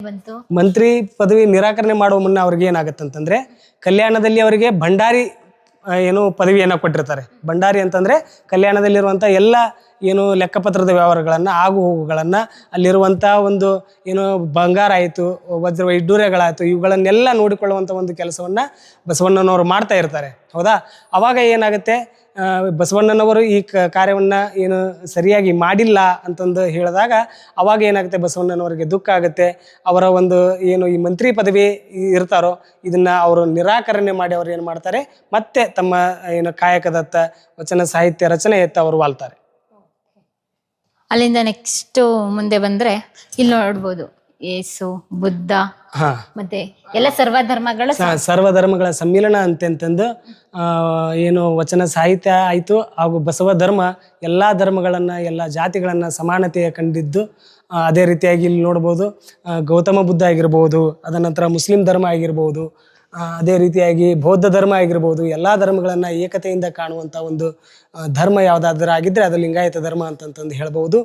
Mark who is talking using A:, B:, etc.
A: ಬಂತು.
B: ಮಂತ್ರಿ ಪದವಿ ನಿರಾಕರಣೆ ಮಾಡುವ ಮುನ್ನ ಅವ್ರಿಗೆ ಏನಾಗತ್ತಂತಂದ್ರೆ ಕಲ್ಯಾಣದಲ್ಲಿ ಅವರಿಗೆ ಭಂಡಾರಿ ಏನು ಪದವಿಯನ್ನು ಕೊಟ್ಟಿರ್ತಾರೆ. ಭಂಡಾರಿ ಅಂತಂದ್ರೆ ಕಲ್ಯಾಣದಲ್ಲಿರುವಂಥ ಎಲ್ಲ ಏನು ಲೆಕ್ಕಪತ್ರದ ವ್ಯವಹಾರಗಳನ್ನು ಆಗು ಹೋಗುಗಳನ್ನು ಅಲ್ಲಿರುವಂಥ ಒಂದು ಏನು ಬಂಗಾರ ಆಯಿತು, ವಜ್ರ ವೈಡೂರ್ಯಗಳಾಯಿತು, ಇವುಗಳನ್ನೆಲ್ಲ ನೋಡಿಕೊಳ್ಳುವಂಥ ಒಂದು ಕೆಲಸವನ್ನು ಬಸವಣ್ಣನವರು ಮಾಡ್ತಾ ಇರ್ತಾರೆ. ಹೌದಾ? ಅವಾಗ ಏನಾಗುತ್ತೆ, ಬಸವಣ್ಣನವರು ಈ ಕಾರ್ಯವನ್ನು ಏನು ಸರಿಯಾಗಿ ಮಾಡಿಲ್ಲ ಅಂತಂದು ಹೇಳಿದಾಗ ಅವಾಗ ಏನಾಗುತ್ತೆ, ಬಸವಣ್ಣನವರಿಗೆ ದುಃಖ ಆಗುತ್ತೆ. ಅವರ ಒಂದು ಏನು ಈ ಮಂತ್ರಿ ಪದವಿ ಇರ್ತಾರೋ ಇದನ್ನು ಅವರು ನಿರಾಕರಣೆ ಮಾಡಿ ಅವ್ರು ಏನು ಮಾಡ್ತಾರೆ, ಮತ್ತೆ ತಮ್ಮ ಏನು ಕಾಯಕದತ್ತ ವಚನ ಸಾಹಿತ್ಯ ರಚನೆಯತ್ತ ಅವರು ವಾಲ್ತಾರೆ.
A: ಅಲ್ಲಿಂದ ನೆಕ್ಸ್ಟ್ ಮುಂದೆ ಬಂದ್ರೆ ಇಲ್ಲಿ ನೋಡ್ಬೋದು ಯೇಸು, ಬುದ್ಧ, ಮತ್ತೆ ಎಲ್ಲ ಸರ್ವಧರ್ಮಗಳ
B: ಸಮ್ಮಿಲನ ಅಂತಂತಂದು ಏನು ವಚನ ಸಾಹಿತ್ಯ ಆಯಿತು. ಹಾಗೂ ಬಸವ ಧರ್ಮ ಎಲ್ಲ ಧರ್ಮಗಳನ್ನು ಎಲ್ಲ ಜಾತಿಗಳನ್ನು ಸಮಾನತೆಯ ಕಂಡಿದ್ದು. ಅದೇ ರೀತಿಯಾಗಿ ಇಲ್ಲಿ ನೋಡ್ಬೋದು ಗೌತಮ ಬುದ್ಧ ಆಗಿರ್ಬೋದು, ಅದ ನಂತರ ಮುಸ್ಲಿಂ ಧರ್ಮ ಆಗಿರ್ಬೋದು, ಅದೇ ರೀತಿಯಾಗಿ ಬೌದ್ಧ ಧರ್ಮ ಆಗಿರ್ಬೋದು. ಎಲ್ಲ ಧರ್ಮಗಳನ್ನು ಏಕತೆಯಿಂದ ಕಾಣುವಂಥ ಒಂದು ಧರ್ಮ ಯಾವುದಾದ್ರೂ ಆಗಿದ್ದರೆ ಅದು ಲಿಂಗಾಯತ ಧರ್ಮ ಅಂತಂತಂದು ಹೇಳ್ಬೋದು.